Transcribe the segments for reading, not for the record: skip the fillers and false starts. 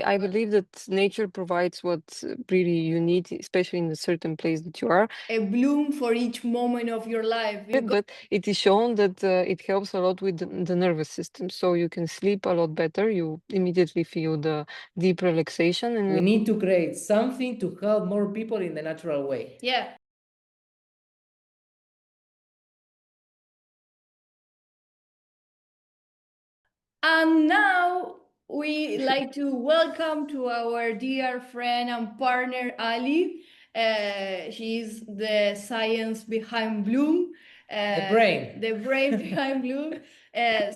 I believe that nature provides what really you need, especially in a certain place that you are. A bloom for each moment of your life. But it is shown that it helps a lot with the nervous system, so you can sleep a lot better. You immediately feel the deep relaxation, and We need to create something to help more people in the natural way. Yeah. And now we like to welcome to our dear friend and partner Ali. She's the science behind Vloom. The brain. The brain behind Vloom.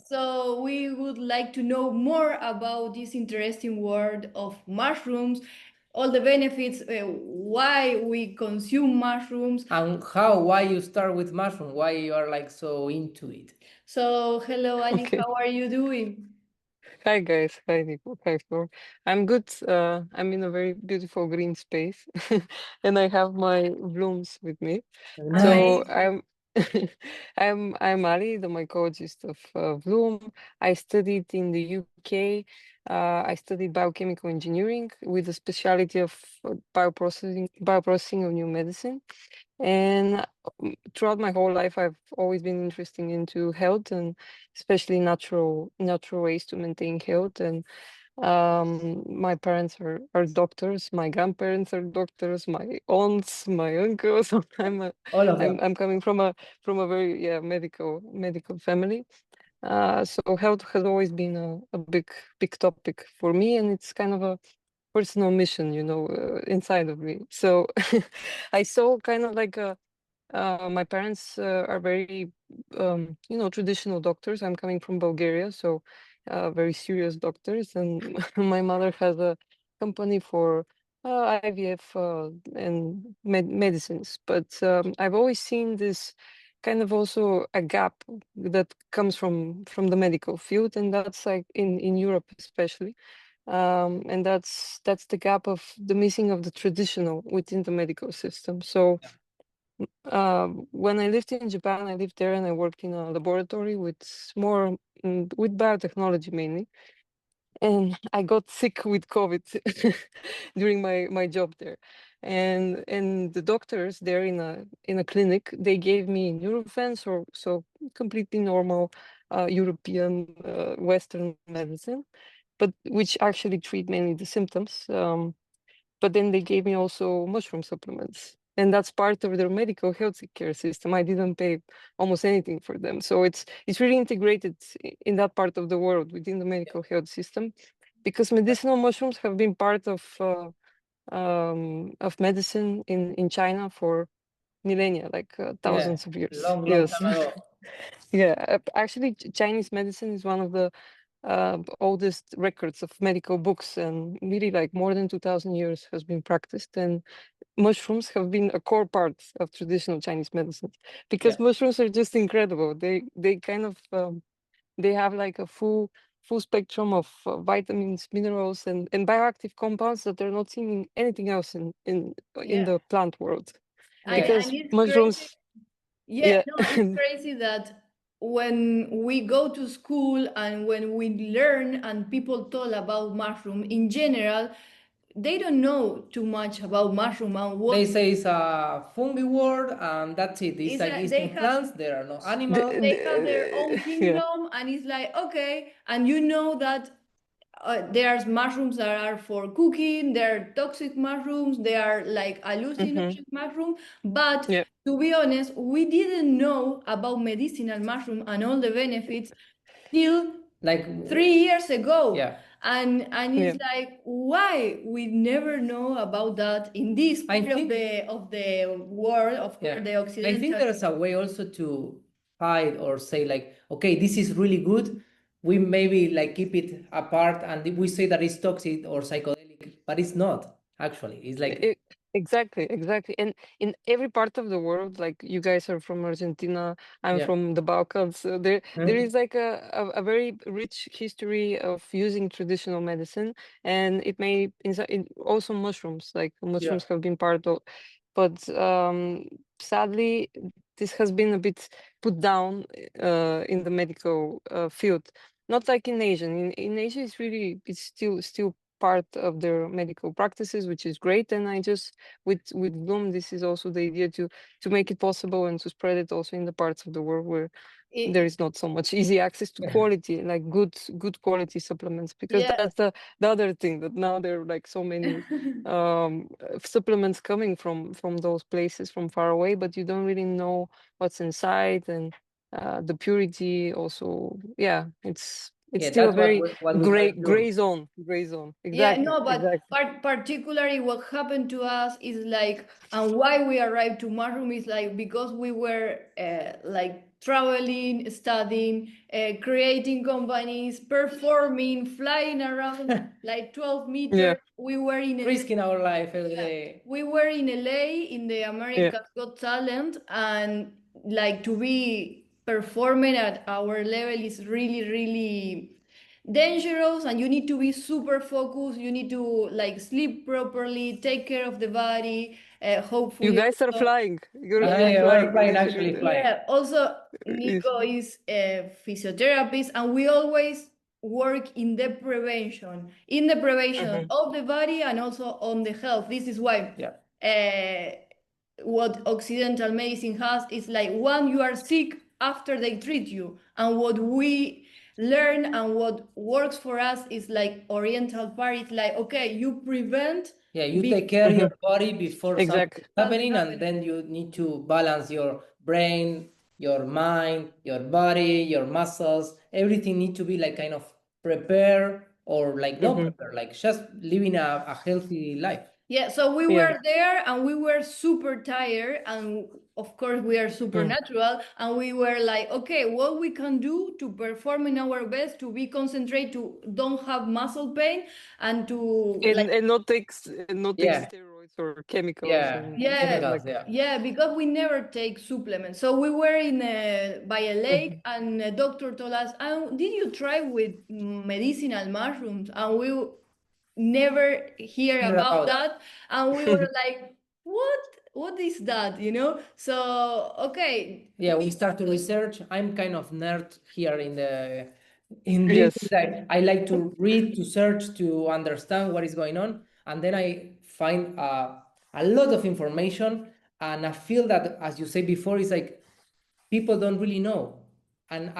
So we would like to know more about this interesting world of mushrooms, all the benefits, why we consume mushrooms. And why you start with mushroom, why you are like so into it. So hello Ali, Okay. how are you doing? Hi guys, hi Nico, hi Flora. I'm good. I'm in a very beautiful green space, and I have my blooms with me. So I'm I'm Ali, the mycologist of Vloom. I studied in the UK. I studied biochemical engineering with a specialty of bioprocessing of new medicine. And throughout my whole life, I've always been interested into health, and especially natural ways to maintain health. And my parents are doctors. My grandparents are doctors. My aunts, my uncles. All of them. I'm coming from a very medical family. So health has always been a big topic for me, and it's kind of a personal mission, inside of me. So I saw kind of like my parents are very, traditional doctors. I'm coming from Bulgaria, so very serious doctors. And my mother has a company for IVF and medicines. But I've always seen this kind of also a gap that comes from the medical field, and that's like in Europe especially. And that's the gap of the missing of the traditional within the medical system. So when I lived in Japan, I lived there and I worked in a laboratory with more with biotechnology mainly. And I got sick with COVID during my job there. And the doctors there in a clinic, they gave me Nurofen, so completely normal European Western medicine, but which actually treat mainly the symptoms. But then they gave me also mushroom supplements, and that's part of their medical health care system. I didn't pay almost anything for them, so it's really integrated in that part of the world within the medical health system, because medicinal mushrooms have been part of medicine in China for millennia, like thousands of years. Long Yes. time ago. Yeah, actually, Chinese medicine is one of the oldest records of medical books, and really like more than 2000 years has been practiced. And mushrooms have been a core part of traditional Chinese medicine, because mushrooms are just incredible. They kind of they have like a full spectrum of vitamins, minerals, and bioactive compounds that are not seen in anything else in the plant world. Because And it's mushrooms crazy. Yeah, no, it's crazy that when we go to school and when we learn and people talk about mushroom in general, they don't know too much about mushroom and what they say it's a fungi word and that's it. It's like eating plants, there are no animals. They have their own kingdom, and it's like, okay, and you know that there's mushrooms that are for cooking, there are toxic mushrooms, they are like hallucinogenic mushrooms, but to be honest, we didn't know about medicinal mushroom and all the benefits till like 3 years ago. And it's like, why we never know about that in this part of the world, of course, the Occidental. I think there's a way also to hide or say like, okay, this is really good, we maybe like keep it apart and we say that it's toxic or psychedelic, but it's not actually. It's like exactly. And in every part of the world, like you guys are from Argentina, I'm from the Balkans, so there is like a very rich history of using traditional medicine, and it may also mushrooms, like mushrooms have been part of, but sadly this has been a bit put down in the medical field. Not like in Asia. In Asia, it's still part of their medical practices, which is great. And I just with Vloom, this is also the idea to make it possible and to spread it also in the parts of the world where there is not so much easy access to quality, like good quality supplements, because that's the other thing, that now there are like so many supplements coming from those places from far away, but you don't really know what's inside, and the purity also. It's still a very gray zone. Exactly. Yeah, no, but particularly what happened to us is like, and why we arrived to mushroom is like because we were like traveling, studying, creating companies, performing, flying around like 12 meters. Yeah. We were in risking our life every day. We were in LA in the America's Got Talent, and like to be performing at our level is really, really dangerous, and you need to be super focused. You need to like sleep properly, take care of the body. Hopefully, you guys are flying. You're flying, actually flying. Yeah. Also, Nico is a physiotherapist, and we always work in the prevention of the body and also on the health. This is why what Occidental medicine has is like, one, you are sick after they treat you, and what we learn and what works for us is like Oriental part. It's like, okay, you prevent. Yeah, you take care of your body before Exactly. something's happening, and then you need to balance your brain, your mind, your body, your muscles. Everything needs to be like kind of prepared, or like not prepared, like just living a healthy life. Yeah, so we were there and we were super tired, and of course we are supernatural, and we were like, okay, what we can do to perform in our best, to be concentrated, to don't have muscle pain, and to and not take steroids or chemicals. Because we never take supplements. So we were by a lake, and a doctor told us, did you try with medicinal mushrooms? And we never hear about that, and we were like, what is that, so okay. We start to research. I'm kind of nerd here in this. I like to read, to search, to understand what is going on, and then I find a lot of information, and I feel that, as you said before, it's like people don't really know, and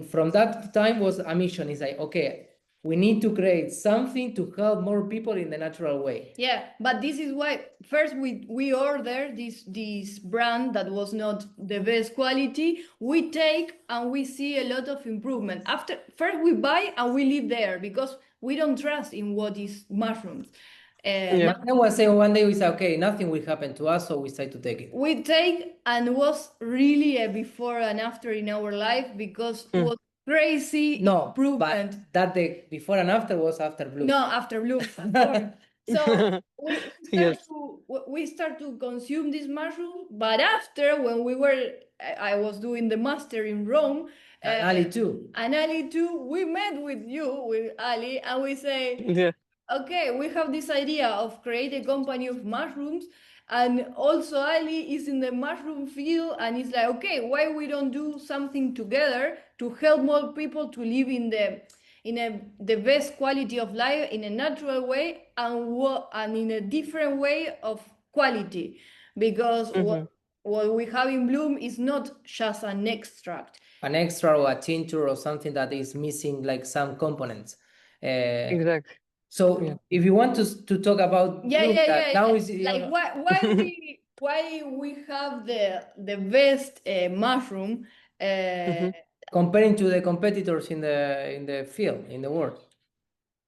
from that time was a mission. It's like, okay, we need to create something to help more people in the natural way. Yeah, but this is why first we ordered this brand that was not the best quality. We take and we see a lot of improvement. After first we buy and we leave there because we don't trust in what is mushrooms. Then we say one day we say, okay, nothing will happen to us, so we decide to take it. We take, and was really a before and after in our life, because it was crazy improvement. But that the before and after was after Vloom. No, after Vloom. So we start to consume this mushroom, but after, when I was doing the master in Rome, and Ali too, we met with Ali, and we say, okay, we have this idea of create a company of mushrooms, and also Ali is in the mushroom field, and it's like, okay, why we don't do something together to help more people to live in the best quality of life, in a natural way, and in a different way of quality, because what we have in Vloom is not just an extract or a tincture or something that is missing like some components. Exactly. So if you want to talk about now is like why we have the best mushroom comparing to the competitors in the field, in the world.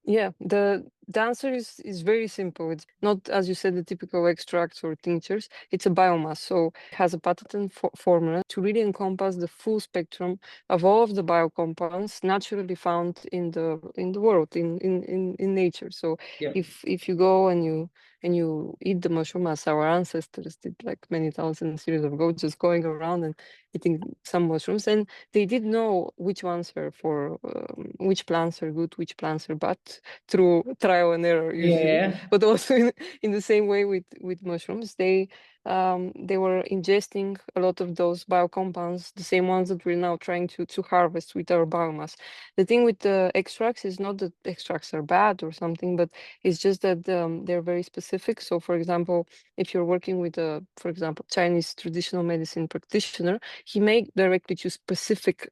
Yeah, the answer is very simple. It's not, as you said, the typical extracts or tinctures. It's a biomass, so it has a patented formula to really encompass the full spectrum of all of the biocompounds naturally found in the world, in nature. So if you go and you eat the mushroom, as our ancestors did like many thousand years ago, just going around and eating some mushrooms, and they did know which ones are for which plants are good, which plants are bad, through trial and error usually. But also in the same way with mushrooms, they they were ingesting a lot of those biocompounds, the same ones that we're now trying to harvest with our biomass. The thing with the extracts is not that extracts are bad or something, but it's just that they're very specific. So, for example, if you're working with a, for example, Chinese traditional medicine practitioner, he may directly choose specific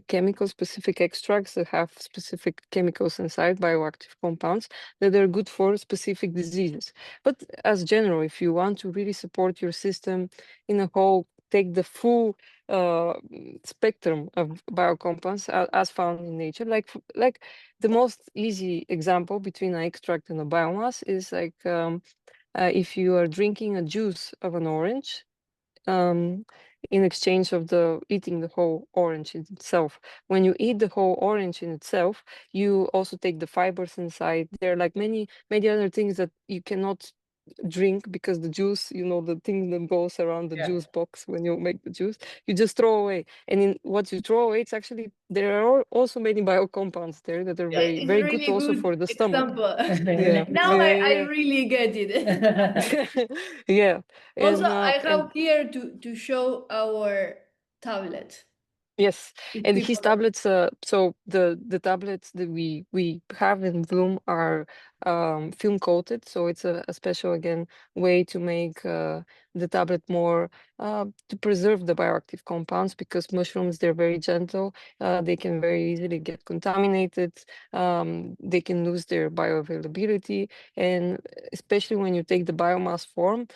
chemicals, specific extracts that have specific chemicals inside, bioactive compounds, that are good for specific diseases. But as general, if you want to really support your system in a whole, take the full spectrum of biocompounds as found in nature, like the most easy example between an extract and a biomass is like if you are drinking a juice of an orange, in exchange of eating the whole orange in itself. When you eat the whole orange in itself, you also take the fibers inside. There are like many other things that you cannot drink because the juice, the thing that goes around the juice box when you make the juice, you just throw away. And in what you throw away, it's actually, there are also many biocompounds there that are very, it's very good really also good for the stomach. example. Yeah. Now Yeah, I really get it. yeah. Also, And I and have here to show our tablet. yes, If and his people tablets. So the tablets that we have in Vloom are film coated. So it's a special again way to make the tablet more to preserve the bioactive compounds, because mushrooms, they're very gentle. They can very easily get contaminated. They can lose their bioavailability, and especially when you take the biomass form,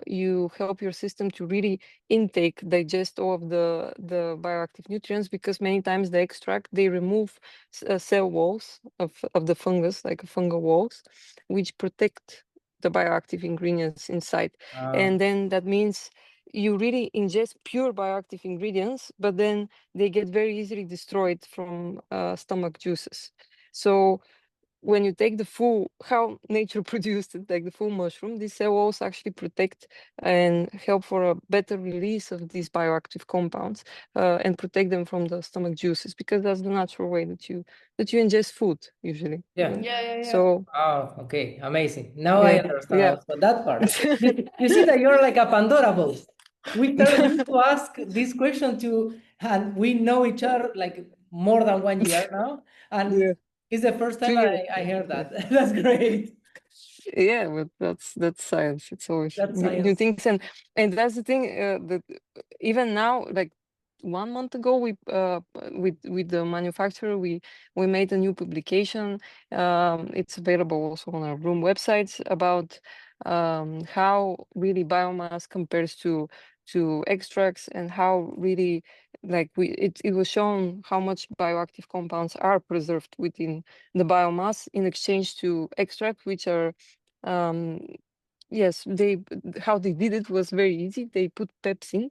you help your system to really digest all of the bioactive nutrients, because many times the extract, they remove cell walls of the fungus, like fungal walls, which protect the bioactive ingredients inside. And then that means you really ingest pure bioactive ingredients, but then they get very easily destroyed from stomach juices. So when you take the full, how nature produced it, like the full mushroom, these cell walls actually protect and help for a better release of these bioactive compounds, and protect them from the stomach juices, because that's the natural way that you ingest food usually. yeah. So Oh, okay, amazing. Now I understand yeah. also that part. You see that you're like a Pandora box. We need to ask this question and we know each other like more than 1 year now, and it's the first time 2 years. I heard that. That's great. Yeah, but that's science. It's always That's new science. things, and that's the thing, that even now, like 1 month ago, we with the manufacturer, we made a new publication. It's available also on our Vloom websites, about how really biomass compares to extracts, and how really, like, it was shown how much bioactive compounds are preserved within the biomass in exchange to extract, which are um, yes, how they did it was very easy. They put pepsin,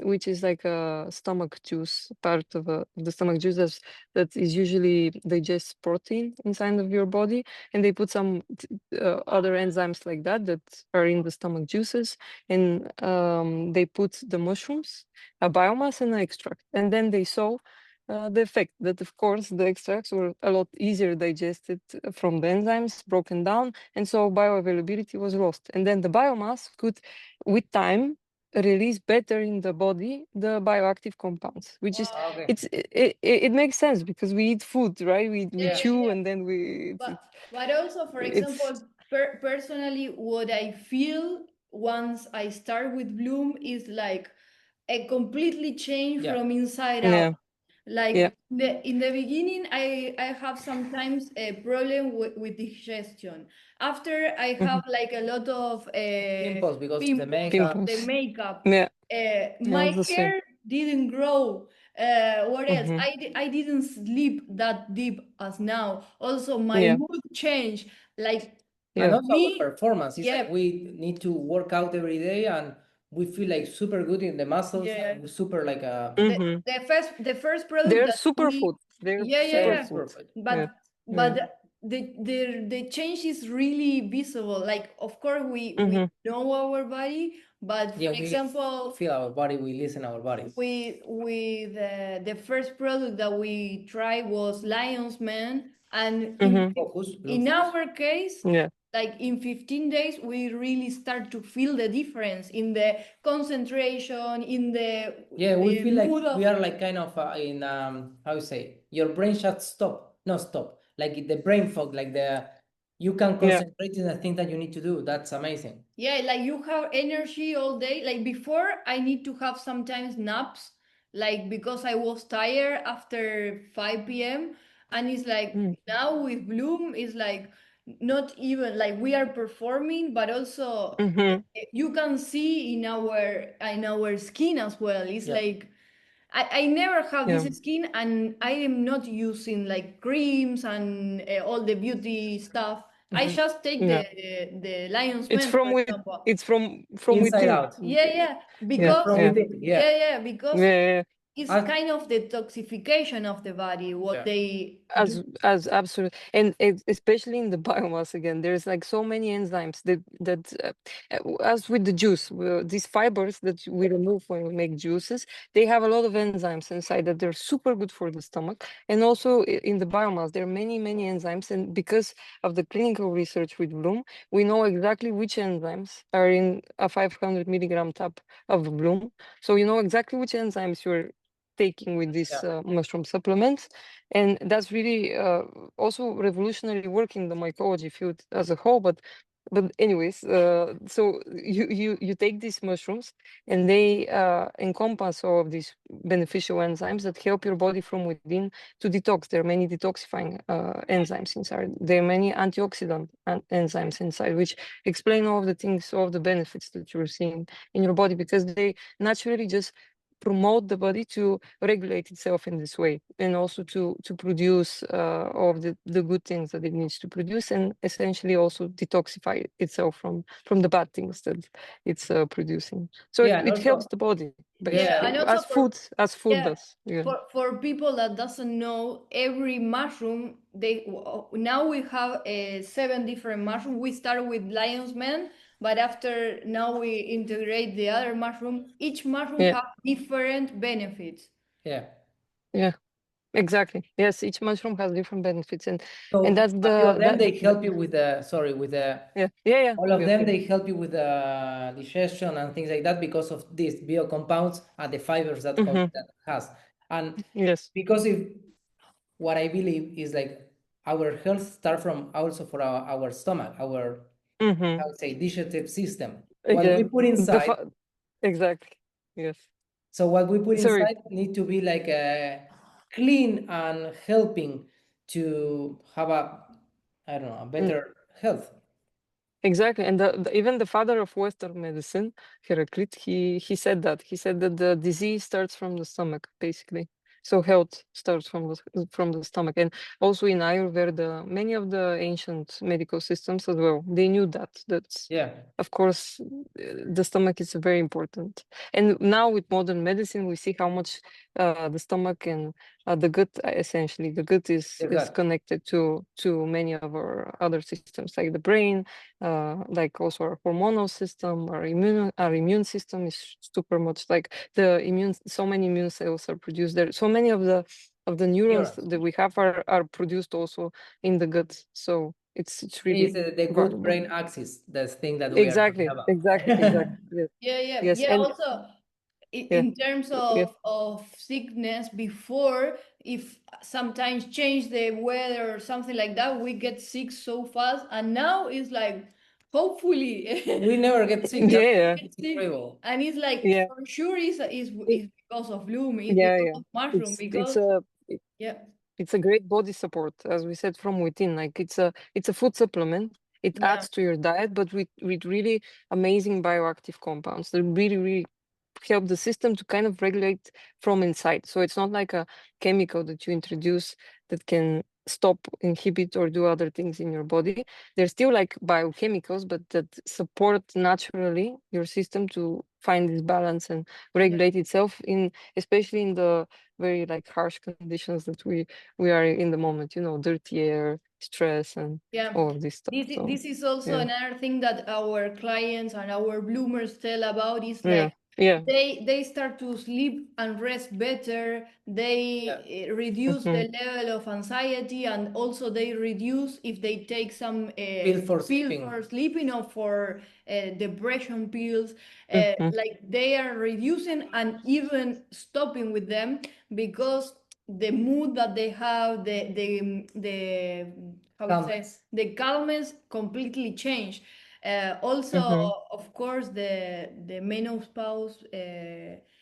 which is like a stomach juice, part of the stomach juice that is usually digests protein inside of your body, and they put some other enzymes like that are in the stomach juices, and they put the mushrooms, a biomass, and an extract, and then they saw the effect that, of course, the extracts were a lot easier digested from the enzymes, broken down, and so bioavailability was lost. And then the biomass could, with time, release better in the body the bioactive compounds, which is Okay. it makes sense, because we eat food, right? We Yeah, chew, yeah. and then But also, for example, personally, what I feel once I start with Vloom is like a completely change from inside out. yeah, Like yeah. in the beginning, I have sometimes a problem with digestion. After I have like a lot of Pimples because the pimples, makeup. the Pimples. makeup. Yeah, My it's the same. hair didn't grow. What else? I didn't sleep that deep as now. Also, my Yeah, mood changed. Like And yeah. also our me, performance. It's like yeah, we need to work out every day and we feel like super good in the muscles yeah. and super like The first product They're that we, superfood. They're yeah. superfood. perfect. Yeah, but yeah. the change is really visible. Like, of course, we know our body, but Yeah, for we example, feel our body, we listen our bodies. with the first product that we tried was lionsmane, and Mm-hmm. Focus, in focus. our case, Yeah. like in 15 days, we really start to feel the difference in the concentration, in the we feel like mood of we are like kind of in how you say, your brain should stop, not stop, like the brain fog, like you can concentrate in the thing that you need to do. That's amazing. Yeah, like you have energy all day. Like before, I need to have sometimes naps, like because I was tired after 5 p.m. And it's like now with Vloom, it's like not even like we are performing, but also you can see in our skin as well. It's like I never have this skin, and I am not using like creams and all the beauty stuff. I just take the lion's It's mane, from for example. it's from Inside within. out. Yeah, It's because from within. because Yeah. it's kind of detoxification of the body. What they do. As absolute, and especially in the biomass again, there's like so many enzymes as with the juice, these fibers that we remove when we make juices, they have a lot of enzymes inside that they're super good for the stomach. And also in the biomass, there are many enzymes, and because of the clinical research with Vloom, we know exactly which enzymes are in a 500 milligram tab of Vloom. So you know exactly which enzymes you're taking with these mushroom supplements, and that's really also revolutionary work in the mycology field as a whole. But anyways, so you take these mushrooms, and they encompass all of these beneficial enzymes that help your body from within to detox. There are many detoxifying enzymes inside. There are many antioxidant enzymes inside, which explain all of the things, all of the benefits that you're seeing in your body, because they naturally just promote the body to regulate itself in this way, and also to produce all of the good things that it needs to produce, and essentially also detoxify itself from the bad things that it's producing. So and it helps also the body Yeah, basically, and also as food does. for people that doesn't know, every mushroom now we have 7 different mushrooms. We start with lion's mane, but after now we integrate the other mushroom. Each mushroom have different benefits. Yeah, exactly. Yes, each mushroom has different benefits, and so that's a few of them they help you with the all of them they help you with the digestion and things like that, because of these biocompounds and the fibers that that has. And because if what I believe is like our health start from also for our stomach, our I would say digestive system. What we put inside. Exactly. Yes. So what we put inside need to be like clean and helping to have a, I don't know, a better health. Exactly, and even the father of Western medicine, Heraclit, he said that the disease starts from the stomach, basically. So health starts from the stomach, and also in Ayurveda, many of the ancient medical systems as well, they knew that. That's of course, the stomach is very important. And now with modern medicine, we see how much the stomach and the gut, essentially, the gut is connected to many of our other systems, like the brain, like also our hormonal system, our immune system is super much like so many immune cells are produced there. So many of the neurons that we have are produced also in the gut. So it's really the good brain axis, the thing that we are talking about. Exactly. Yes. And also in terms of sickness, before, if sometimes change the weather or something like that, we get sick so fast, and now it's like hopefully we never get sick. It's incredible. And it's like for sure is because of Vloom, it's because of mushroom, because it's a great body support, as we said, from within. Like it's a food supplement. It adds to your diet, but with really amazing bioactive compounds that really help the system to kind of regulate from inside. So it's not like a chemical that you introduce that can stop, inhibit, or do other things in your body. They're still like biochemicals, but that support naturally your system to find this balance and regulate itself, especially in the very like harsh conditions that we are in the moment, dirty air, stress, and all of this stuff. This is also another thing that our clients and our bloomers tell about is like Yeah. they start to sleep and rest better. They reduce the level of anxiety, and also they reduce if they take some Pill for pill sleeping. for sleeping or for depression pills. Mhm. Like they are reducing and even stopping with them, because the mood that they have, the how it Calmness. says, the calmness completely change. Also, Mhm. of course, the menopause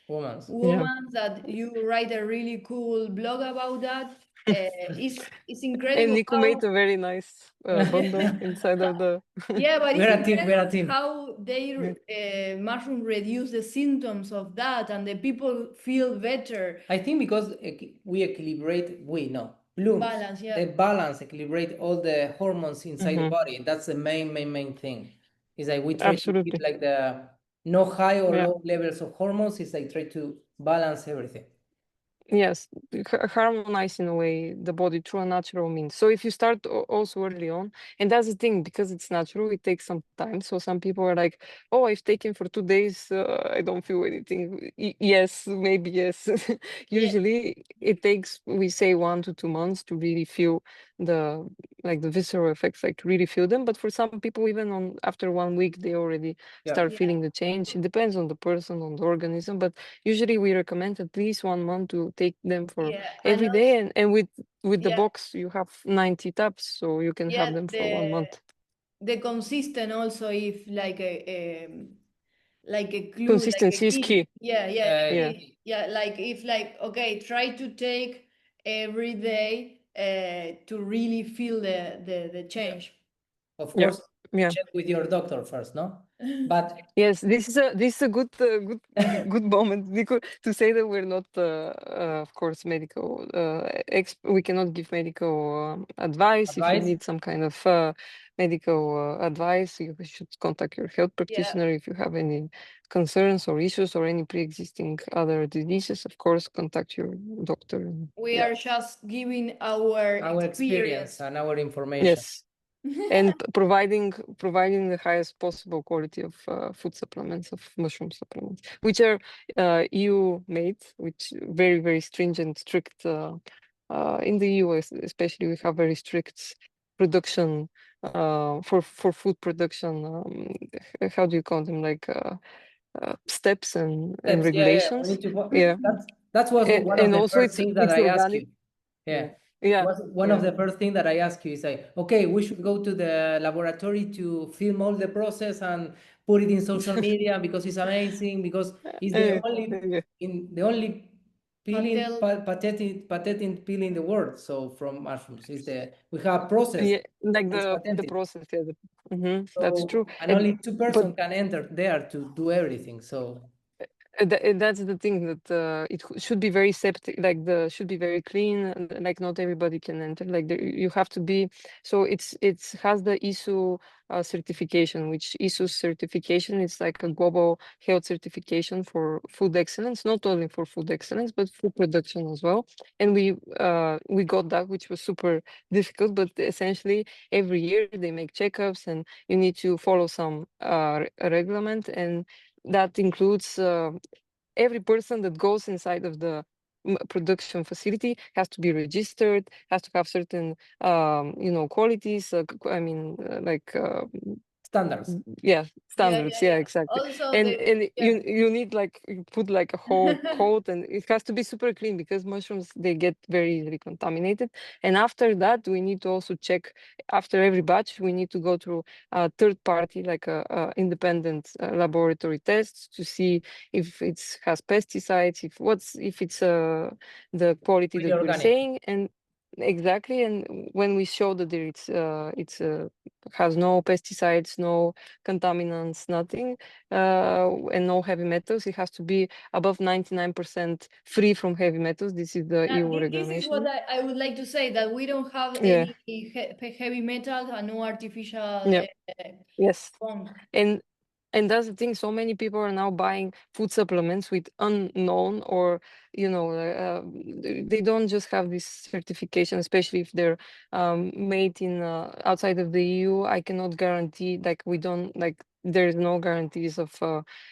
Women. woman that you write a really cool blog about that. It's And incredible Nico how made a very nice bundle inside of the. yeah, but it's We're a team. We're a incredible team. how they mushroom reduce the symptoms of that, and the people feel better. I think because we equilibrate, blooms. Balance, yeah. The balance, equilibrate all the hormones inside the Mhm. body. That's the main thing. Is like we try to keep Absolutely. like the no high or Yeah. low levels of hormones. It's like try to balance everything. Yes, harmonize in a way the body through a natural means. So if you start also early on, and that's the thing, because it's natural, it takes some time. So some people are like, "Oh, I've taken for 2 days, I don't feel anything." Yes, maybe yes. Yeah. Usually, it takes, we say, 1 to 2 months to really feel the the visceral effects, like to really feel them. But for some people, even on after 1 week, they already start Yeah. feeling the change. It depends on the person, on the organism, but usually we recommend at least 1 month to take them for Yeah, and every also, day, and with the yeah, box you have 90 tabs, so you can yeah, have them for 1 month. the consistent also, if like a clue, like a Consistency is key. key. Yeah. Yeah, like if like, okay, try to take every day to really feel the change. Of Yeah. course, Yeah. check with your doctor first, no? But Yes, this is a good moment, Nico, to say that we're not, of course, medical. We cannot give medical advice. If you advice, need some kind of medical advice, you should contact your health Yeah, practitioner. If you have any concerns or issues or any pre-existing other diseases, of course, contact your doctor. we Yeah. are just giving our our experience experience. and our information. Yes. And providing the highest possible quality of food supplements, of mushroom supplements, which are EU made, which very, very stringent, strict. In the US especially, we have very strict production for food production. How do you call them? Like steps and Steps, yeah. We regulations. need to. Yeah, That was one of and the also first things that it's I asked organic. you. Yeah. Yeah, Was one yeah, of the first things that I asked you is like, okay, we should go to the laboratory to film all the process and put it in social media because it's amazing, because it's the only yeah. the only peeling Patel, patented peel in the world. So from mushrooms is we have process, Yeah, like it's the patented. process, yeah. That's true. So and only two But person can enter there to do everything. So that's the thing, that should be very septic, like should be very clean, and like not everybody can enter. Like you have to be. So it's has the ISO certification, which ISO certification is like a global health certification for food excellence, not only for food excellence but food production as well. And we got that, which was super difficult, but essentially every year they make checkups, and you need to follow some reglement, and that includes every person that goes inside of the production facility has to be registered, has to have certain qualities, like standards. yeah, yeah, standards, yeah, yeah, yeah. exactly. Also, And yeah. you need, like, you put like a whole coat, and it has to be super clean, because mushrooms, they get very easily contaminated. And after that, we need to also check, after every batch, we need to go through a third party, like a independent laboratory tests, to see if it's has pesticides, if it's the quality Really that we're organic. saying. And exactly, and when we show that it's has no pesticides, no contaminants, nothing, and no heavy metals. It has to be above 99% free from heavy metals. This is the EU This is what regulation. I would like to say, that we don't have Yeah, any heavy metals and no artificial yeah, yes. bonds. And that's the thing. So many people are now buying food supplements with unknown, or they don't just have this certification, especially if they're made in outside of the EU. I cannot guarantee, like, we don't, like, there is no guarantees of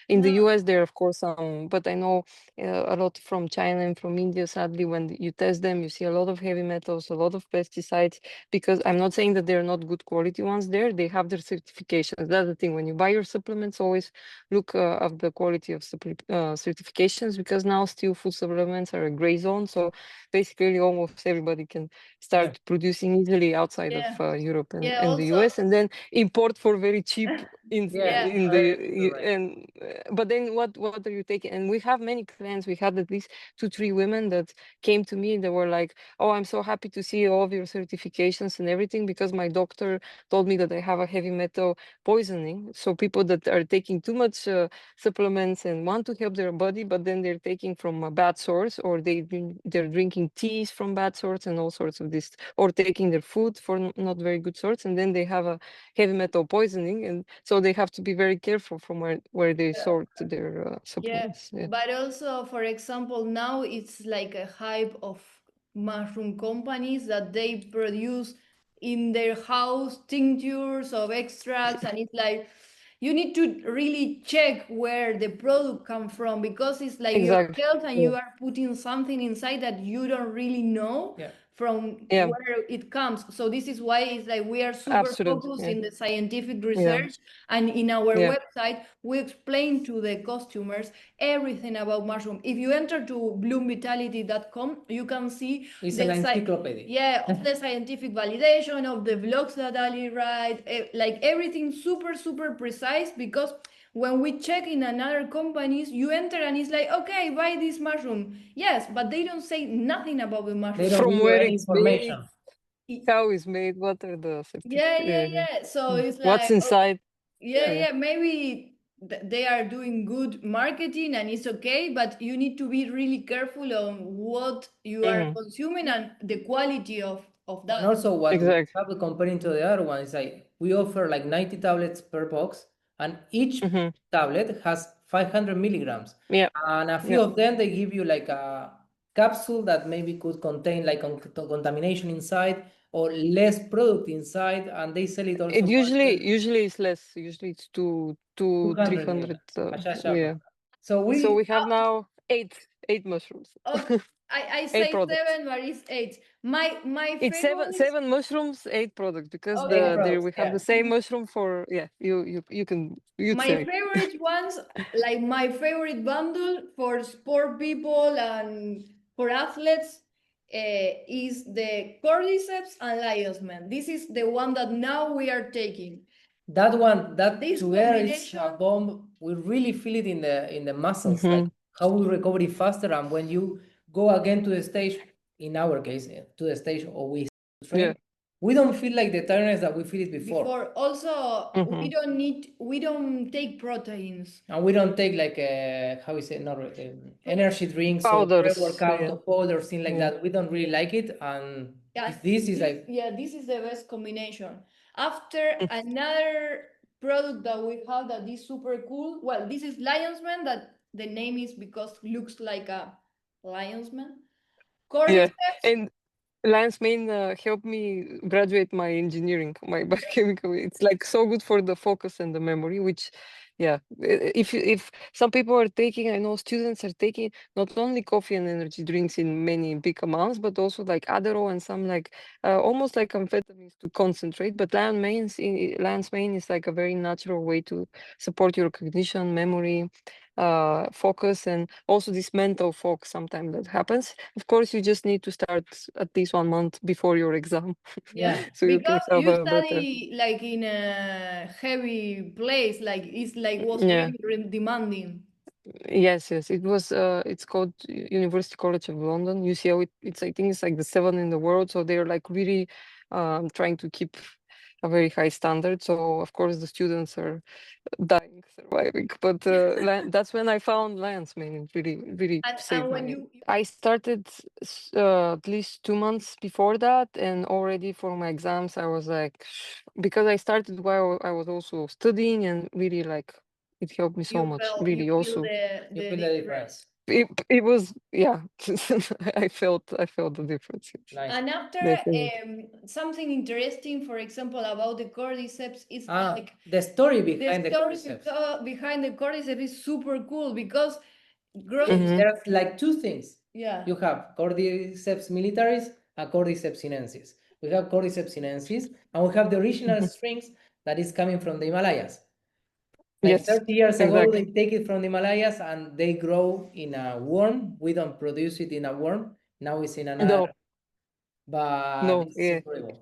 in the No. US there are of course some, but I know a lot from China and from India. Sadly, when you test them, you see a lot of heavy metals, a lot of pesticides. Because I'm not saying that they're not good quality ones there, they have their certifications. That's the thing. When you buy your supplements, always look of the quality of certifications, because now still food supplements are a gray zone. So basically almost everybody can start producing easily outside Yeah. of Europe Yeah, and the also. US, and then import for very cheap in Yeah, in correct, the correct. and but then what are you taking? And we have many clients. We had at least 2-3 women that came to me. They were like, oh, I'm so happy to see all of your certifications and everything, because my doctor told me that I have a heavy metal poisoning. So people that are taking too much supplements and want to help their body, but then they're taking from a bad source, or they're drinking teas from bad source and all sorts of this, or taking their food for not very good source, and then they have a heavy metal poisoning, and so they have to be very careful from where they sort their Yeah, supplements. Yeah, but also, for example, now it's like a hype of mushroom companies that they produce in their house tinctures of extracts, and it's like you need to really check where the product come from, because it's like your exactly. health, and Yeah, you are putting something inside that you don't really know Yeah. from yeah, where it comes. So this is why it's like we are super absolutely. focused Yeah, in the scientific yeah, research, and in our yeah. website we explain to the customers everything about mushroom. If you enter to vloomvitality.com, you can see It's the an encyclopedia. yeah, of the scientific validation of the vlogs that Ali write, like everything super precise, because when we check in another companies, you enter and it's like, okay, buy this mushroom. Yes, but they don't say nothing about the They mushroom. don't From give you where any it's made, information. how it's made, what are the Yeah. So it's what's like, inside. yeah, maybe they are doing good marketing and it's okay, but you need to be really careful on what you are Mhm. consuming and the quality of And that. also what we Exactly. have comparing to the other one is like we offer like 90 tablets per box, and each Hmm. tablet has 500 milligrams. Yeah, And a few yeah. of them they give you like a capsule that maybe could contain like contamination inside or less product inside, and they sell it also It for usually it's less. Usually it's two, 200 300. milligrams. Yeah. So So we we have now eight mushrooms. Oh, I Eight say products. seven, but it's eight. My It's favorite. seven mushrooms, eight products, because eight Okay. there products. we have Yeah. the same mushroom for, yeah, you'd My say. favorite ones, like my favorite bundle for sport people and for athletes, is the cordyceps and lionsmane. This is the one that now we are taking. That one, that This together is a combination, bomb. We really feel it in the muscles, like Hmm. how we recover it faster. And when you go again to the stage, in our case, to the stage or we Yeah. train, we don't feel like the tiredness that we feel it before. before also Hmm. we don't take proteins. And we don't take like how is it, not energy drinks or Powders. pre-workout Yeah. or powder, things like Yeah. that. We don't really like it. And Yes, this is like, this is the best combination. After another product that we have that is super cool. Well, this is Lionsman, that the name is because looks like a lionsman. Yeah. Cordyceps. And Lance Main helped me graduate my engineering, my biochemical. It's like so good for the focus and the memory, which, yeah, if some people are taking, I know students are taking not only coffee and energy drinks in many big amounts, but also like Adderall and some like almost like amphetamines to concentrate. But Lance Main is like a very natural way to support your cognition, memory, focus, and also this mental fog sometimes that happens. Of course, you just need to start at least 1 month before your exam Yeah, yeah, so you can because have you a better. study like in a heavy place, like it's like was Yeah. really demanding. Yes, it was it's called University College of London, UCL. It's, I think it's like the 7 in the world, so they're like really trying to keep a very high standard. So of course the students are dying, surviving. But that's when I found Lance, man. It really And saved when my. you I started at least 2 months before that, and already for my exams, I was like, because I started while I was also studying, and really like it helped me so much. you Really, feel also. the you feel the difference. difference. it was, yeah. I felt the difference. Nice. And after Definitely. something interesting, for example, about the cordyceps is like the story behind the story cordyceps. behind the cordyceps is super cool because grows. There's like two things. Yeah. You have cordyceps militaris and cordyceps sinensis. We have cordyceps sinensis, and we have the original strings that is coming from the Himalayas. Like Yes, 30 years ago, exactly. they take it from the Himalayas and they grow in a worm. We don't produce it in a worm. Now it's in another. No, But it's yeah. incredible.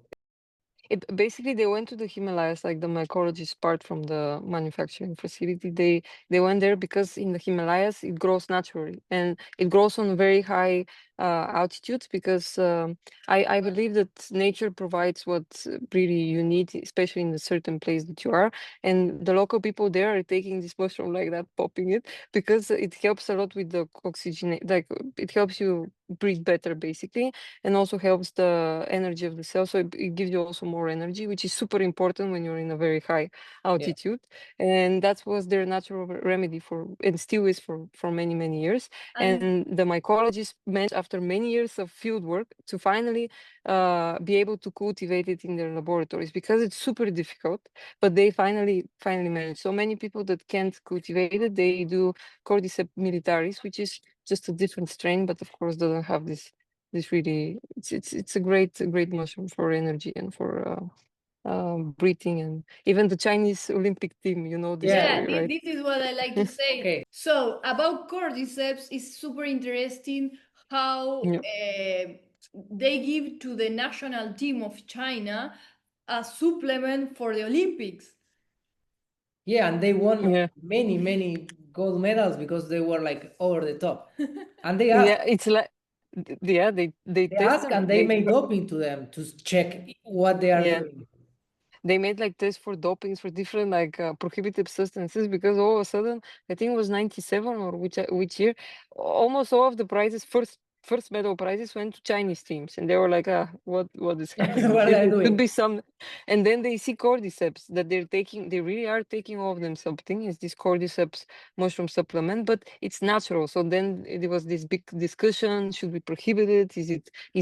Basically they went to the Himalayas, like the mycologist part from the manufacturing facility. They went there because in the Himalayas it grows naturally and it grows on very high altitudes because I believe that nature provides what really you need, especially in a certain place that you are. And the local people there are taking this mushroom like that, popping it because it helps a lot with the oxygen. Like it helps you breathe better, basically, and also helps the energy of the cell. So it gives you also more energy, which is super important when you're in a very high altitude. And that was their natural remedy for, and still is for many, many years. And the mycologists managed after many years of field work to finally be able to cultivate it in their laboratories because it's super difficult, but they finally managed. So many people that can't cultivate it, they do cordyceps militaris, which is just a different strain, but of course doesn't have this really, it's a great mushroom for energy and for breathing. And even the Chinese Olympic team, you know the story, right? This is what I like to say. Okay. So about cordyceps, is super interesting how they give to the national team of China a supplement for the Olympics. Yeah, and they won many gold medals because they were like over the top. And they asked, it's like, they test asked them. and they made doping to them to check what they are doing. They made like tests for dopings for different like prohibited substances because all of a sudden, I think it was 97 or which year, almost all of the prizes, first medal prizes went to Chinese teams, and they were like, what is happening? What are they It doing? could be some, and then they see cordyceps that they really are taking all of them something. Is this cordyceps mushroom supplement, but it's natural. So then it was this big discussion: should we prohibit it? Is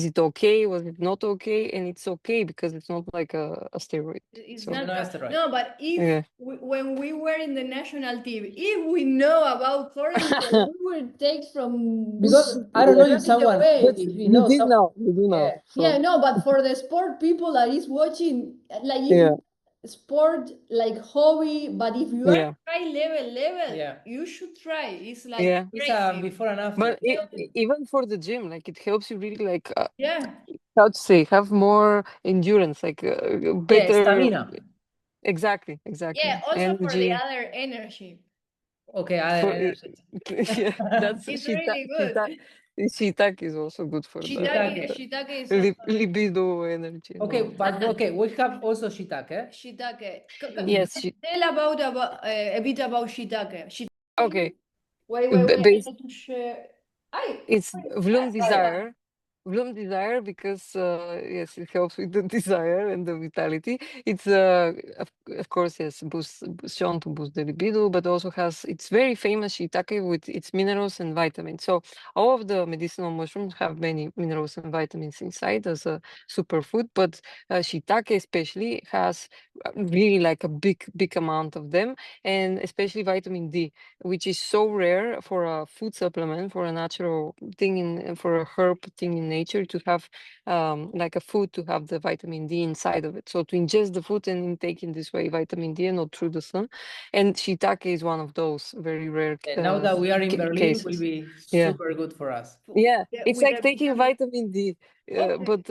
it okay? Was it not okay? And it's okay because it's not like a steroid. It's So, not No, that's right. no, but if when we were in the national team, if we know about cordyceps, we would take from Because I don't know if someone, away. if you know, you do now. Yeah, no, but for the sport people that is watching, like if sport like hobby, but if you are high level, you should try. It's like it's a before and after. But even for the gym, like it helps you really like how to say, have more endurance, like better. Stamina. Exactly. Yeah, also for the other energy. Okay, other energy. That's it's really good. Shiitake is also good for Shiitake is also libido energy. Okay, but okay, we have also shiitake. Shiitake. Yes. Tell about a bit about shiitake. Okay. Wait. I need to share. It's Vloom Desire. Vloom Desire because yes, it helps with the desire and the vitality. It's of course, yes, shown to boost the libido, but also has, it's very famous shiitake with its minerals and vitamins. So all of the medicinal mushrooms have many minerals and vitamins inside as a superfood, but shiitake especially has really like a big amount of them, and especially vitamin D, which is so rare for a food supplement, for a natural thing, for a herb thing in nature, to have like a food to have the vitamin D inside of it. So to ingest the food and intake in this way vitamin D and not through the sun. And shiitake is one of those very rare now that we are in Berlin, cases. will be super good for us. Yeah, it's like taking vitamin D, but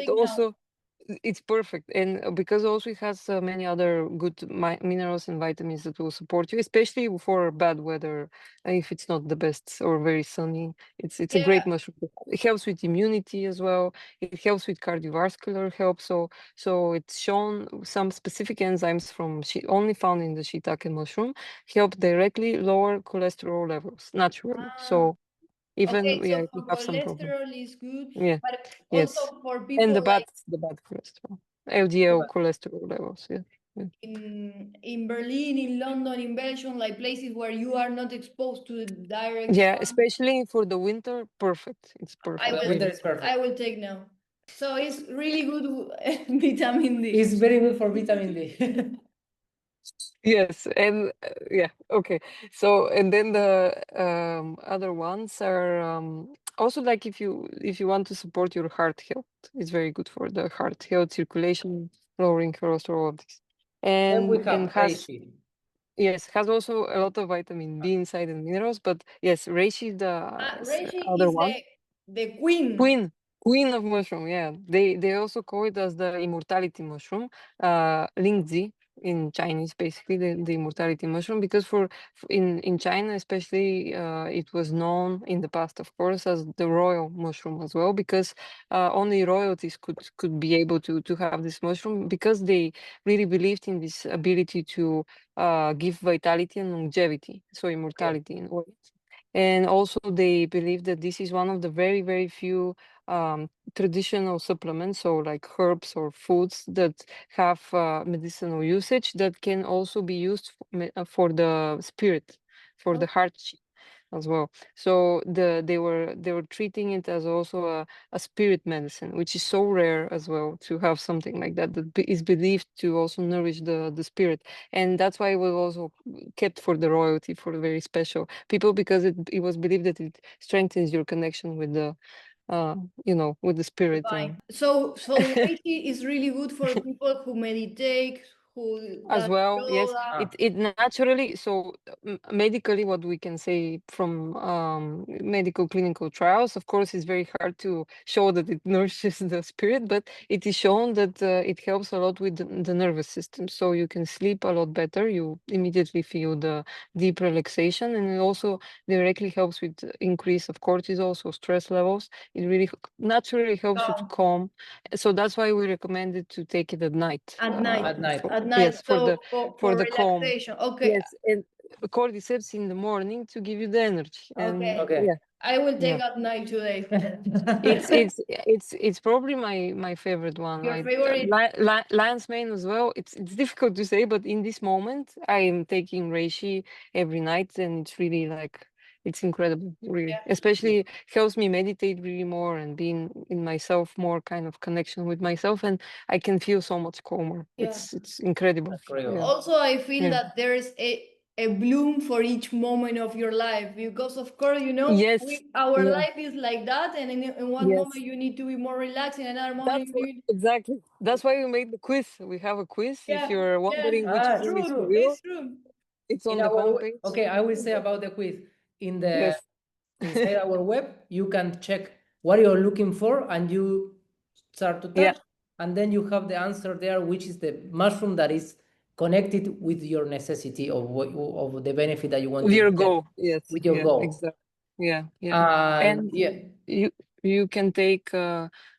also it's perfect. And because also it has many other good minerals and vitamins that will support you, especially for bad weather, if it's not the best or very sunny. It's a great mushroom. It helps with immunity as well. It helps with cardiovascular health. So it's shown some specific enzymes from only found in the shiitake mushroom help directly lower cholesterol levels naturally. So even so you for have some problem. cholesterol is good, but Yes. also for people And the bad like cholesterol, LDL cholesterol levels. Yeah. in Berlin, in London, in Belgium, like places where you are not exposed to the direct Yeah, sun. especially for the winter, perfect. It's I perfect. will, Winter is perfect. I will take now. So it's really good vitamin D. It's very good for vitamin D. Yes, and yeah, okay. So and then the other ones are also like if you want to support your heart health, it's very good for the heart health, circulation, lowering cholesterol, all of this. Then we And have has reishi. yes, has also a lot of vitamin B inside and minerals, but yes, reishi is the Reishi other is one. the queen. Queen of mushroom, yeah. They also call it as the immortality mushroom, lingzi in Chinese, basically the immortality mushroom, because in China especially, it was known in the past, of course, as the royal mushroom as well, because only royalties could be able to have this mushroom, because they really believed in this ability to give vitality and longevity, so immortality in a way. And also they believe that this is one of the very, very few traditional supplements, so like herbs or foods that have medicinal usage that can also be used for the spirit, for the heart as well. So they were treating it as also a spirit medicine, which is so rare as well to have something like that is believed to also nourish the spirit. And that's why it was also kept for the royalty, for the very special people, because it was believed that it strengthens your connection with the with the spirit. Divine. So reishi is really good for people who meditate, who As does well, yes, yoga. it naturally, so medically, what we can say from medical clinical trials, of course, it's very hard to show that it nourishes the spirit, but it is shown that it helps a lot with the nervous system, so you can sleep a lot better, you immediately feel the deep relaxation, and it also directly helps with increase of cortisol, so stress levels. It really naturally helps you to calm, so that's why we recommend it to take it at night. At night. At night. At night. Yes, So for for the calm. relaxation. Okay. Yes, and cordyceps in the morning to give you the energy. And Okay. yeah, I will take yeah. at night today. It's probably my favorite one. Your favorite? Lionsmane as well. It's difficult to say, but in this moment, I am taking reishi every night, and it's really like it's incredible, really. Yeah. Especially helps me meditate really more and being in myself, more kind of connection with myself, and I can feel so much calmer. Yeah. It's incredible. Incredible. Yeah. Also, I feel Yeah. that there's a bloom for each moment of your life, because of course, Yes. our Yeah. life is like that, and in one Yes. moment you need to be more relaxed, in another moment you need. Exactly. That's why we made the quiz. We have a quiz. Yeah, If you're wondering which Ah, one is for true. you, It's true. it's In on the our homepage. okay, I will say about the quiz. In the Yes. inside our web, you can check what you're looking for, and you start to touch, Yeah. and then you have the answer there, which is the mushroom that is connected with your necessity of the benefit that you want With to your get goal. Yes. with your Yeah. goal. Exactly. Yeah. Yeah. And And yeah, you can take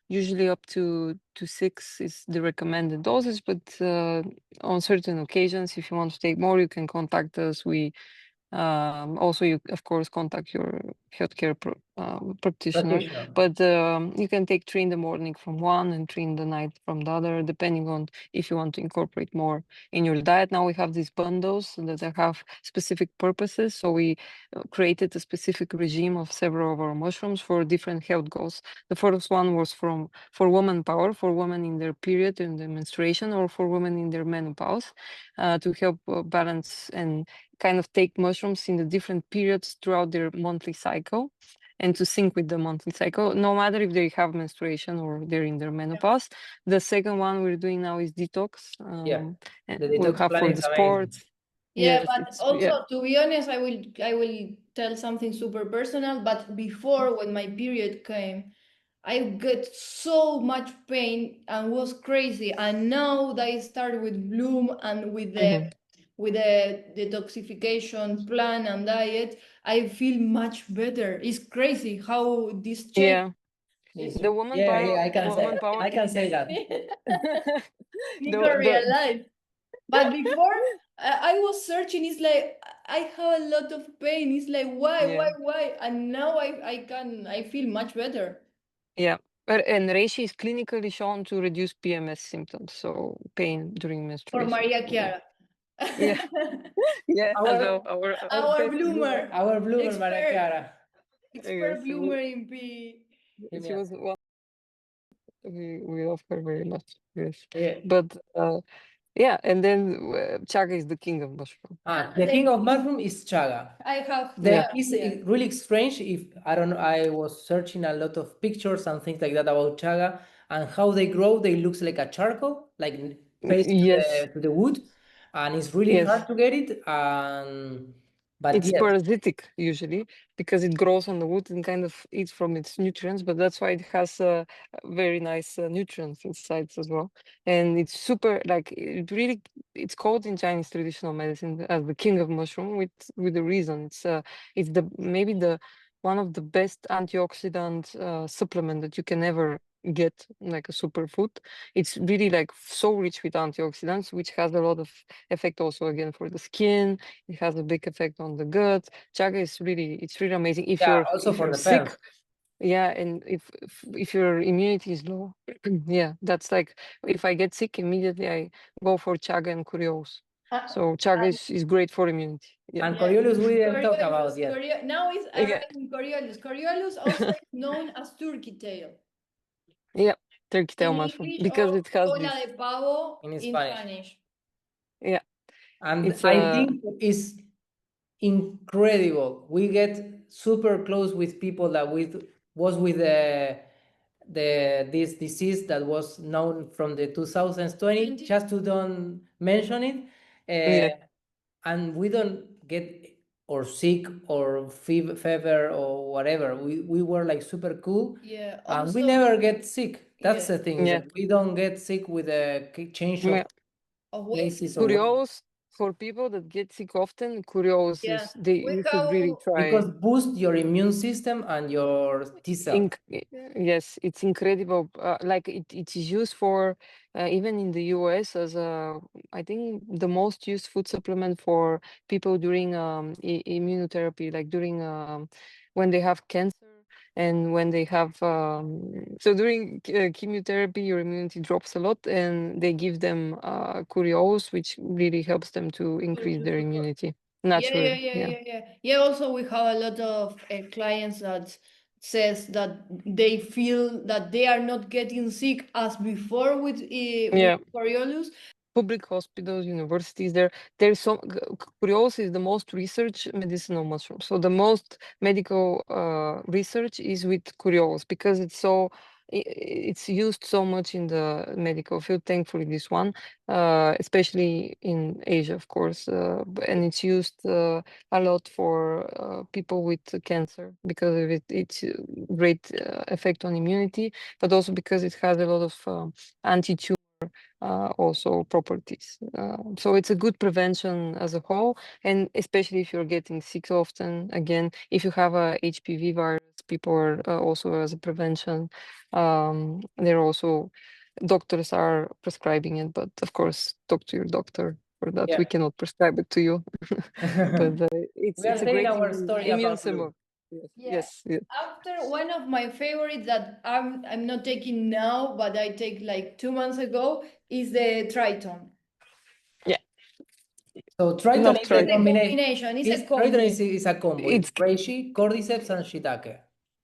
usually up to 6 is the recommended doses, but on certain occasions, if you want to take more, you can contact us. We also, you of course contact your healthcare practitioner, practitioner. but you can take 3 in the morning from one and 3 in the night from the other, depending on if you want to incorporate more in your diet. Now we have these bundles that have specific purposes, so we created a specific regime of several of our mushrooms for different health goals. The first one was for woman power, for women in their period and their menstruation, or for women in their menopause, to help balance and kind of take mushrooms in the different periods throughout their monthly cycle and to sync with the monthly cycle, no matter if they have menstruation or they're in their menopause. The second one we're doing now is detox. Yeah, and the we'll detox have plan for is the amazing. sports. Yeah, Yes, but it's also, to be honest, I will tell something super personal. But before, when my period came, I get so much pain and was crazy. And now that I started with Bloom and with the detoxification plan and diet, I feel much better. It's crazy how this change. Yeah. The woman Yeah, power, I can say power. I can say that. Nico realized. But before, I was searching. It's like I have a lot of pain. It's like why? And now I feel much better. Yeah. And reishi is clinically shown to reduce PMS symptoms, so pain during For menstruation. Maria Chiara. Yeah. Yeah, Our Our best bloomer. our bloomer, Expert. Maria Clara. Expert Yes, bloomer in P. she Genial. was one. We love her very much. Yes, Yeah. but yeah, and then chaga is the king of mushroom. The king of mushroom is chaga. I have It's really strange. If I don't know, I was searching a lot of pictures and things like that about chaga and how they grow. They looks like a charcoal, like paste Yes, to the wood, and it's really yes. hard to get it. But It's yes, parasitic usually because it grows on the wood and kind of eats from its nutrients, but that's why it has very nice nutrients inside as well. And it's super like it really. It's called in Chinese traditional medicine as the king of mushroom with a reason. It's the maybe the one of the best antioxidant supplement that you can ever get, like a superfood. It's really like so rich with antioxidants, which has a lot of effect also again for the skin. It has a big effect on the gut. Chaga is it's really amazing. If yeah, also for you're the sick, fence. yeah, and if your immunity is low, yeah, that's like if I get sick immediately, I go for chaga and curios. So chaga is great for immunity. Yeah. And Coriolis we didn't talk about yet. Now it's Yeah. arriving Coriolis. Coriolis also is known as turkey tail. Yeah, turkey tail In mushroom English, because or it has cola this. de pavo In in Spanish. Spanish. Yeah, And it's I think it's incredible. We get super close with people that was with this disease that was known from the 2020. Just to don't mention it, yeah. and we don't get or sick or fever or whatever. We were like super cool. Yeah. And we Also, never get sick. That's yeah. the thing. Is Yeah. that we don't get sick with a change of Yeah. Of weight. places or Curios for people that get sick often. Curios Yeah. is We you should really have try. because boost your immune system and your T cell. Yes, it's incredible. Like it is used for even in the US as I think the most used food supplement for people during immunotherapy, like during when they have cancer and when they have so during chemotherapy, your immunity drops a lot, and they give them curios, which really helps them to increase their immunity naturally. Yeah. Also, we have a lot of clients that says that they feel that they are not getting sick as before with Coriolis. Public hospitals, universities, there's some Curios is the most research medicinal mushroom. So the most medical research is with Curios because it's used so much in the medical field. Thankfully, this one, especially in Asia, of course, and it's used a lot for people with cancer because of its great effect on immunity, but also because it has a lot of anti-tumor also properties. So it's a good prevention as a whole, and especially if you're getting sick often. Again, if you have a HPV virus, people are also as a prevention. They're also doctors are prescribing it, but of course, talk to your doctor for that. Yeah. We cannot prescribe it to you, but We are it's a telling great our story immune about symbol. Yes. After one of my favorites that I'm not taking now, but I take like 2 months ago, is the Triton. Yeah. So Triton Love is a Triton. Combination. It's a combo. Triton is a combo. It's It's reishi, cordyceps, and shiitake.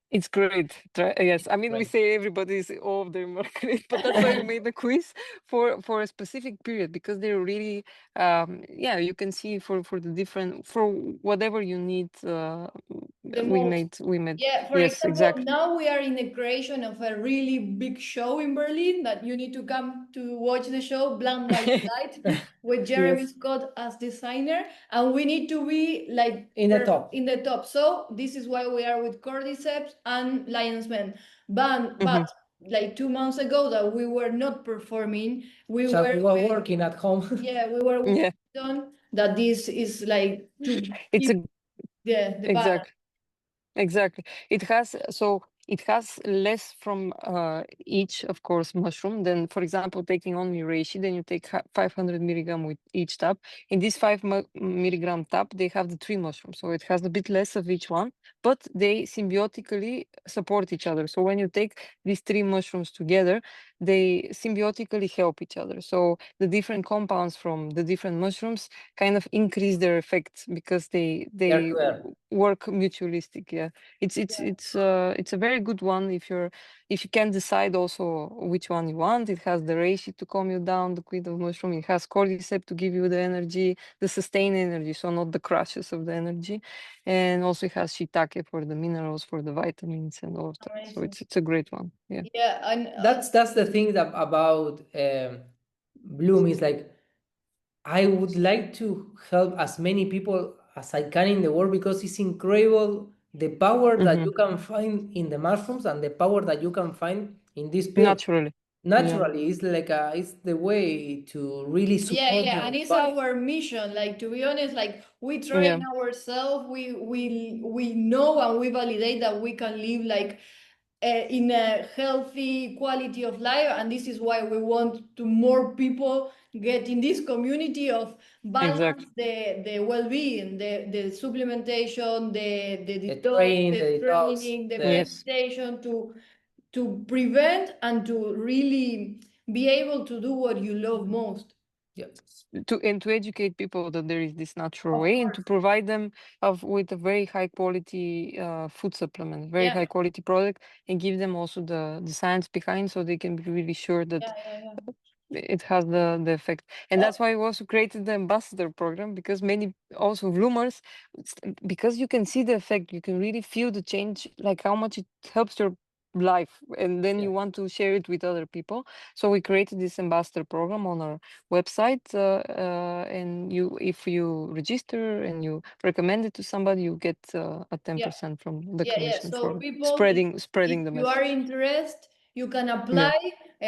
It's great. Yes, I mean we Right. say everybody's all of them are great, but that's why we made the quiz for a specific period because they're really yeah, you can see for the different for whatever you need. We made Yeah, for yes, example, exactly. now we are in the creation of a really big show in Berlin that you need to come to watch the show Blind Light Light with Jeremy Scott as designer, and we need to be like In the top. in the top. So this is why we are with cordyceps and lionsmane. But like 2 months ago that we were not performing, we were working at home. yeah, we were done that this is like to It's keep the balance. Exactly. It has less from each, of course, mushroom than, for example, taking only reishi. Then you take 500 milligram with each tab. In this 5 milligram tab, they have the 3 mushrooms, so it has a bit less of each one, but they symbiotically support each other. So when you take these three mushrooms together, they symbiotically help each other. So the different compounds from the different mushrooms kind of increase their effects because they work mutualistic. Yeah, it's a very good one if you can decide also which one you want. It has the reishi to calm you down, the quid of mushroom. It has cordyceps to give you the energy, the sustained energy, so not the crashes of the energy. And also it has shiitake for the minerals, for the vitamins and all of that. Amazing. So it's a great one. Yeah. Yeah, and That's the thing that about Vloom is like, I would like to help as many people as I can in the world, because it's incredible the power that you can find in the mushrooms and the power that you can find in this pill. Naturally. Naturally, it's like it's the way to really support yeah, your and it's body. our mission. Like, to be honest, like, we train ourselves, we know and we validate that we can live like in a healthy quality of life, and this is why we want to more people get in this community of balance the well-being, the supplementation, the detox, training, the the detox, training, the Yes. meditation to prevent and to really be able to do what you love most. Yeah. To educate people that there is this natural Of way, and course. to provide them with a very high quality food supplement, very Yeah. high quality product, and give them also the science behind, so they can be really sure that it has the effect. And that's why we also created the ambassador program, because many also Vloomers, because you can see the effect, you can really feel the change, like how much it helps your life, and then you want to share it with other people. So we created this ambassador program on our website, and if you register and you recommend it to somebody, you get a 10% from the commission So for people, spreading if the you are message. interested, you can apply.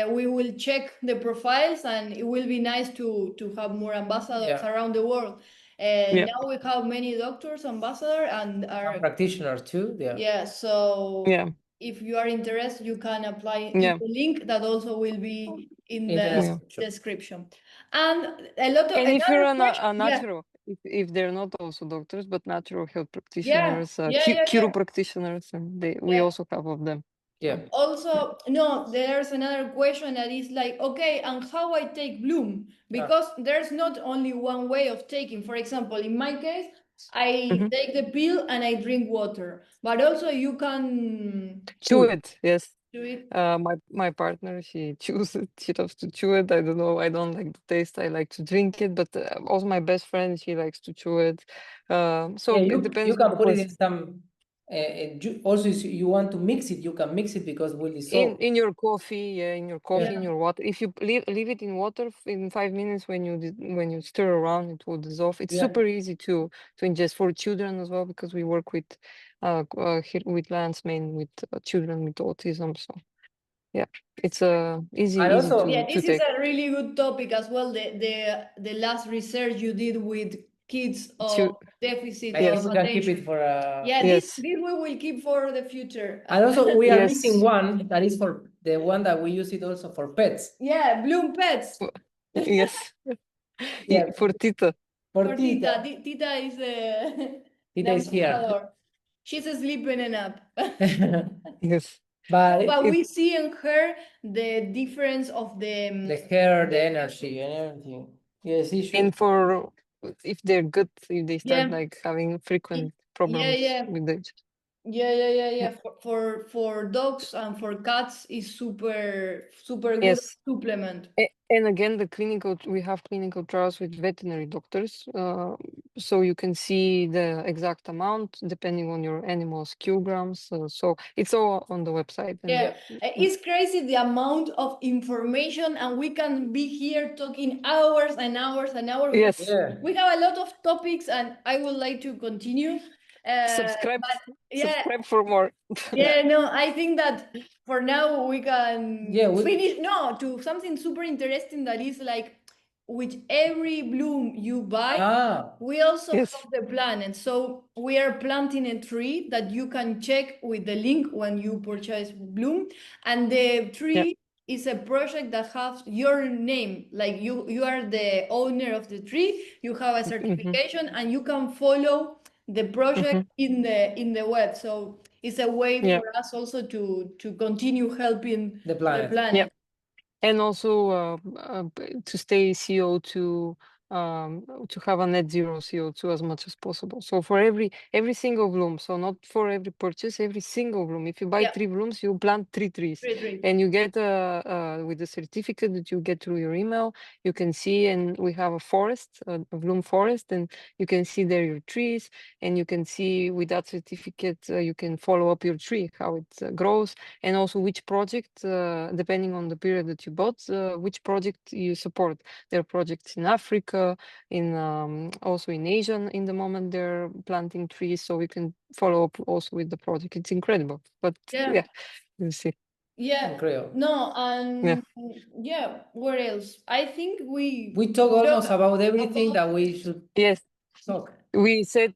We will check the profiles, and it will be nice to have more ambassadors around the world. Now we have many doctors ambassador and practitioners too. So if you are interested, you can apply in the link that also will be in the description. And a lot of, and if you're a question, natural, if they're not also doctors but natural health practitioners, chiro practitioners, and we also have of them. Also, no, there's another question that is like, okay, and how I take Vloom? Because there's not only one way of taking. For example, in my case, I take the pill and I drink water, but also you can chew it. Yes. Do it. My partner, she chews it. She loves to chew it. I don't know. I don't like the taste. I like to drink it. But also my best friend, she likes to chew it. So it depends. You can put it in some. Also, if you want to mix it, you can mix it because it will dissolve. In your coffee, in your coffee, in your water. If you leave it in water in 5 minutes, when you stir around, it will dissolve. It's super easy to ingest for children as well, because we work with with lionsmane, with children with autism. So it's easy also, to this take. is a really good topic as well. The last research you did with kids of deficit of we can keep attention. it for this we will keep for the future. And also we are missing one that is for the one that we use it also for pets. Vloom Pets. Yes. For Tita. For Tita. Tita is Tita is here. She's sleeping in up. Yes. But we see in her the difference of the hair, the energy, and everything. Yes, and for if they're good, if they start like having frequent problems with the for dogs and for cats is super good supplement. And again, we have clinical trials with veterinary doctors, so you can see the exact amount depending on your animal's kilograms. So it's all on the website. It's crazy the amount of information, and we can be here talking hours and hours and hours. Yes. We have a lot of topics, and I would like to continue. Subscribe for more. I think that for now we can finish to something super interesting, that is like, with every bloom you buy, we also have the planet. So we are planting a tree that you can check with the link when you purchase Vloom, and the tree is a project that has your name, like you are the owner of the tree. You have a certification, and you can follow the project in the web. So it's a way Yeah. for us also to continue helping The planet. Yeah. And also to stay CO2, to have a net zero CO2 as much as possible. So for every single bloom, so not for every purchase, every single bloom. If you buy 3 blooms, you plant 3 trees. 3 trees. And you get with the certificate that you get through your email, you can see, and we have a forest, a bloom forest, and you can see there your trees, and you can see with that certificate, you can follow up your tree, how it grows, and also which project, depending on the period that you bought, which project you support. There are projects in Africa, in also in Asia in the moment they're planting trees, so we can follow up also with the project. It's incredible. But yeah, we'll see. Yeah. Incredible. No, and what else? I think we talk almost about everything that we should Yes. talk. We said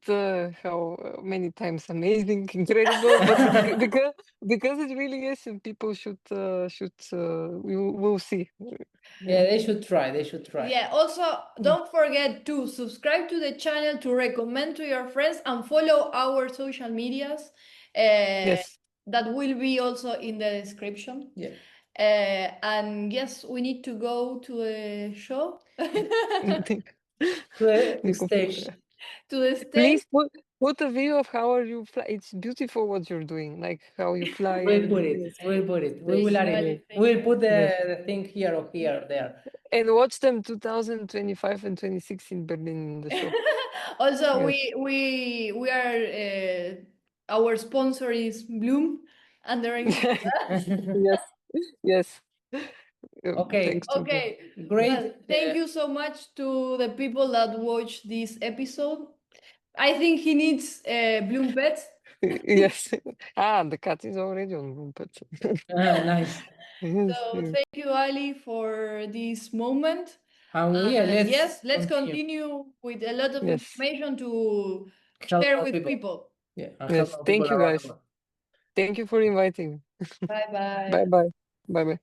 how many times amazing, incredible, but because it really is, and people should we'll see. Yeah, they should try. They should try. Yeah, also don't forget to subscribe to the channel, to recommend to your friends, and follow our social medias. Yes. That will be also in the description. Yeah. And yes, we need to go to a show. To the stage. To the stage. Please put a video of how are you fly. It's beautiful what you're doing, like how you fly. We'll put it. We'll put it. We will add it. We'll put the thing here or here, there. And watch them 2025 and 26 in Berlin in the show. Also, we are our sponsor is Vloom, and they're yes. Okay. Thanks to okay. Great. Well, thank you so much to the people that watched this episode. I think he needs Vloom pets. Yes. The cat is already on room pet. Nice. So thank you, Ali, for this moment. Let's continue with a lot of information to share with people. Yeah. Yes. Thank you, guys. Thank you for inviting. Bye bye. Bye bye. Bye bye.